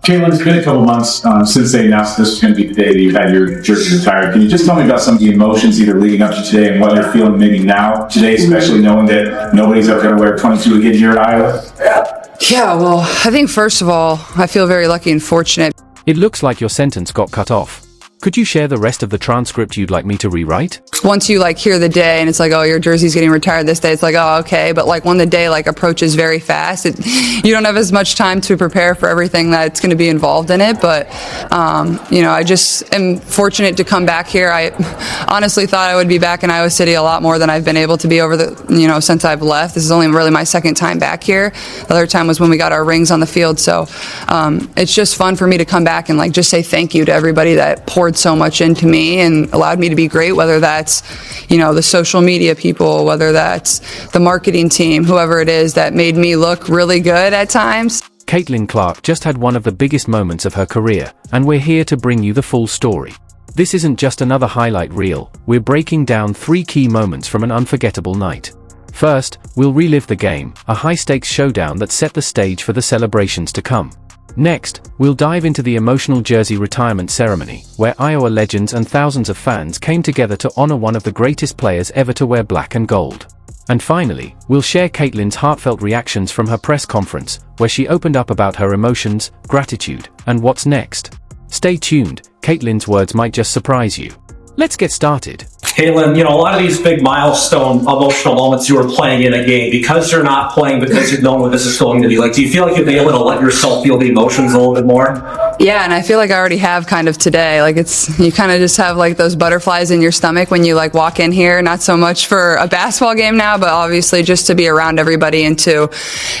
Caitlin, it's been a couple months since they announced this was going to be the day that you had your jersey retired. Can you just tell me about some of the emotions either leading up to today and what you're feeling maybe now, today, especially knowing that nobody's ever going to wear 22 again here at Iowa? Yeah, well, I think first of all, I feel very lucky and fortunate. It looks like your sentence got cut off. Could you share the rest of the transcript you'd like me to rewrite? Once you hear the day and it's like, oh, your jersey's getting retired this day, it's like, oh, okay. But when the day approaches very fast, you don't have as much time to prepare for everything that's going to be involved in it. But, I just am fortunate to come back here. I honestly thought I would be back in Iowa City a lot more than I've been able to be over since I've left. This is only really my second time back here. The other time was when we got our rings on the field. So it's just fun for me to come back and just say thank you to everybody that poured so much into me and allowed me to be great, whether that's the social media people, whether that's the marketing team, whoever it is that made me look really good at times. Caitlin Clark just had one of the biggest moments of her career, and we're here to bring you the full story. This isn't just another highlight reel, we're breaking down 3 key moments from an unforgettable night. First, we'll relive the game, a high-stakes showdown that set the stage for the celebrations to come. Next, we'll dive into the emotional jersey retirement ceremony, where Iowa legends and thousands of fans came together to honor one of the greatest players ever to wear black and gold. And finally, we'll share Caitlin's heartfelt reactions from her press conference, where she opened up about her emotions, gratitude, and what's next. Stay tuned, Caitlin's words might just surprise you. Let's get started. Caitlin, a lot of these big milestone emotional moments you were playing in a game, because you're not playing, because you've known what this is going to be, do you feel like you'll be able to let yourself feel the emotions a little bit more? Yeah, and I feel like I already have kind of today. You kind of just have those butterflies in your stomach when you walk in here, not so much for a basketball game now, but obviously just to be around everybody and to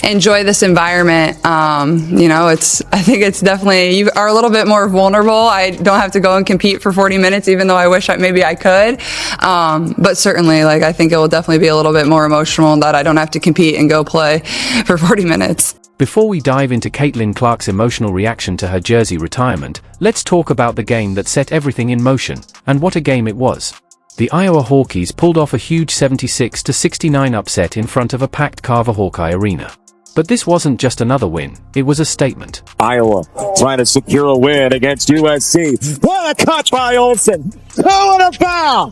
enjoy this environment. I think it's definitely, you are a little bit more vulnerable. I don't have to go and compete for 40 minutes, even though I wish maybe I could. But certainly, I think it will definitely be a little bit more emotional that I don't have to compete and go play for 40 minutes. Before we dive into Caitlin Clark's emotional reaction to her jersey retirement, let's talk about the game that set everything in motion, and what a game it was. The Iowa Hawkeyes pulled off a huge 76-69 upset in front of a packed Carver Hawkeye Arena. But this wasn't just another win, it was a statement. Iowa trying to secure a win against USC. What a cut by Olsen! Oh, and a foul!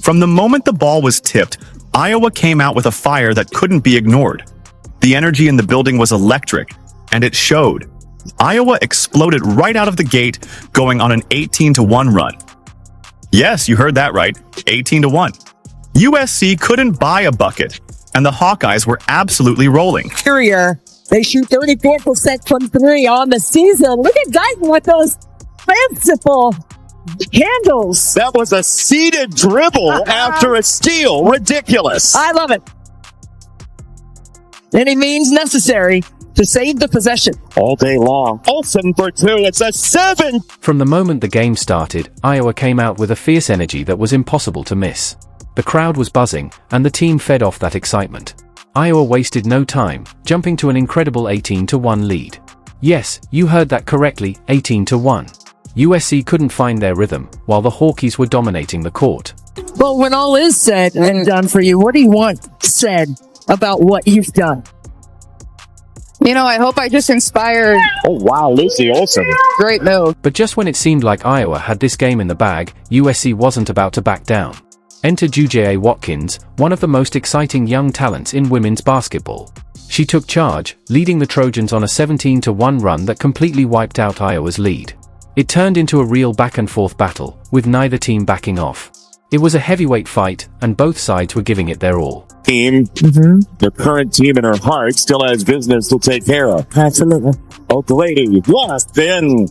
From the moment the ball was tipped, Iowa came out with a fire that couldn't be ignored. The energy in the building was electric, and it showed. Iowa exploded right out of the gate, going on an 18-1 run. Yes, you heard that right, 18-1. USC couldn't buy a bucket, and the Hawkeyes were absolutely rolling. They shoot 34% from 3 on the season. Look at Guyton with those fanciful handles. That was a seated dribble after a steal. Ridiculous. I love it. Any means necessary to save the possession. All day long. Olsen for 2. It's a 7. From the moment the game started, Iowa came out with a fierce energy that was impossible to miss. The crowd was buzzing, and the team fed off that excitement. Iowa wasted no time, jumping to an incredible 18-1 lead. Yes, you heard that correctly, 18-1. USC couldn't find their rhythm, while the Hawkeyes were dominating the court. But when all is said and done for you, what do you want said about what you've done? I hope I just inspired. Oh, wow, Lucy Olsen. Great move. But just when it seemed like Iowa had this game in the bag, USC wasn't about to back down. Enter Juja Watkins, one of the most exciting young talents in women's basketball. She took charge, leading the Trojans on a 17-1 run that completely wiped out Iowa's lead. It turned into a real back-and-forth battle, with neither team backing off. It was a heavyweight fight, and both sides were giving it their all. Team, the current team in her heart still has business to take care of. Absolutely. Oakley, lost then.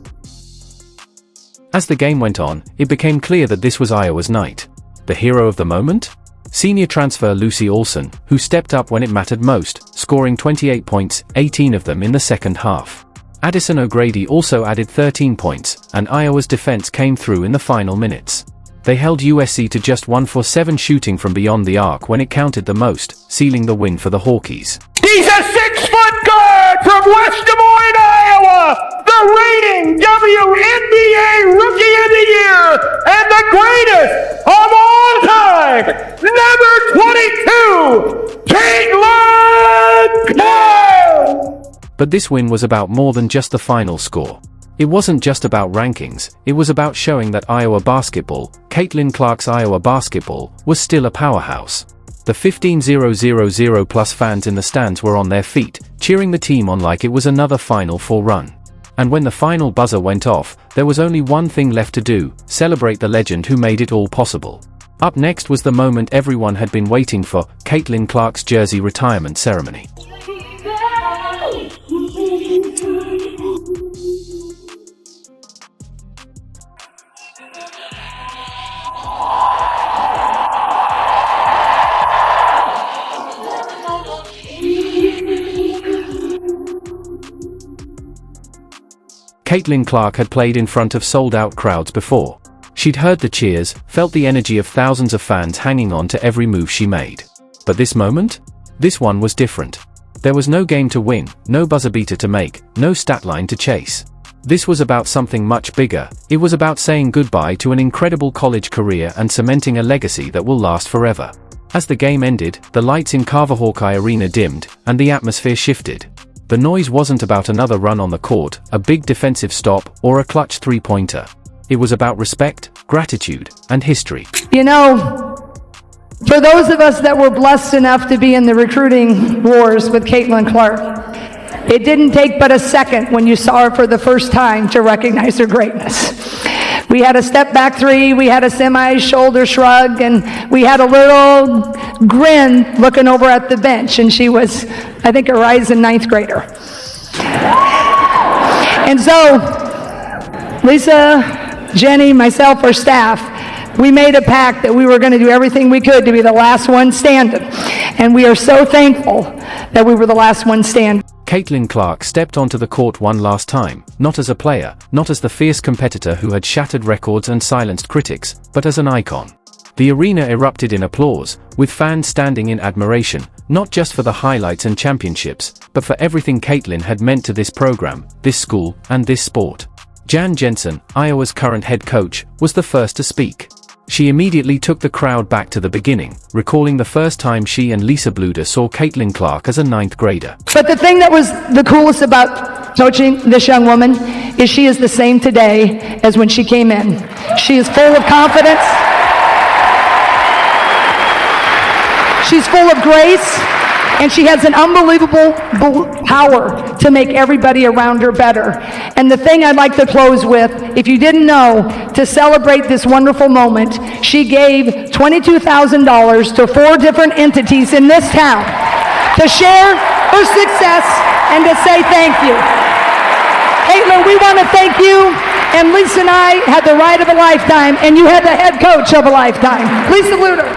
As the game went on, it became clear that this was Iowa's night. The hero of the moment? Senior transfer Lucy Olsen, who stepped up when it mattered most, scoring 28 points, 18 of them in the second half. Addison O'Grady also added 13 points, and Iowa's defense came through in the final minutes. They held USC to just 1 for 7 shooting from beyond the arc when it counted the most, sealing the win for the Hawkeyes. He's a 6-foot guard from West Des Moines, Iowa, the reigning WNBA Rookie of the Year and the greatest of all time, number 22, Caitlin Clark! But this win was about more than just the final score. It wasn't just about rankings, it was about showing that Iowa basketball, Caitlin Clark's Iowa basketball, was still a powerhouse. The 15,000 plus fans in the stands were on their feet, cheering the team on like it was another Final Four run. And when the final buzzer went off, there was only one thing left to do: celebrate the legend who made it all possible. Up next was the moment everyone had been waiting for, Caitlin Clark's jersey retirement ceremony. Caitlin Clark had played in front of sold-out crowds before. She'd heard the cheers, felt the energy of thousands of fans hanging on to every move she made. But this moment? This one was different. There was no game to win, no buzzer beater to make, no stat line to chase. This was about something much bigger. It was about saying goodbye to an incredible college career and cementing a legacy that will last forever. As the game ended, the lights in Carver Hawkeye Arena dimmed, and the atmosphere shifted. The noise wasn't about another run on the court, a big defensive stop, or a clutch three-pointer. It was about respect, gratitude, and history. You know, for those of us that were blessed enough to be in the recruiting wars with Caitlin Clark, it didn't take but a second when you saw her for the first time to recognize her greatness. We had a step back three, we had a semi-shoulder shrug, and we had a little grin looking over at the bench, and she was, I think, a rising ninth grader. And so, Lisa, Jenny, myself, our staff, we made a pact that we were going to do everything we could to be the last one standing. And we are so thankful that we were the last one standing. Caitlin Clark stepped onto the court one last time, not as a player, not as the fierce competitor who had shattered records and silenced critics, but as an icon. The arena erupted in applause, with fans standing in admiration, not just for the highlights and championships, but for everything Caitlin had meant to this program, this school, and this sport. Jan Jensen, Iowa's current head coach, was the first to speak. She immediately took the crowd back to the beginning, recalling the first time she and Lisa Bluder saw Caitlin Clark as a ninth grader. But the thing that was the coolest about coaching this young woman is she is the same today as when she came in. She is full of confidence. She's full of grace, and she has an unbelievable power to make everybody around her better. And the thing I'd like to close with, if you didn't know, to celebrate this wonderful moment, she gave $22,000 to 4 different entities in this town to share her success and to say thank you. Caitlin, we want to thank you. And Lisa and I had the ride of a lifetime, and you had the head coach of a lifetime. Lisa Luder.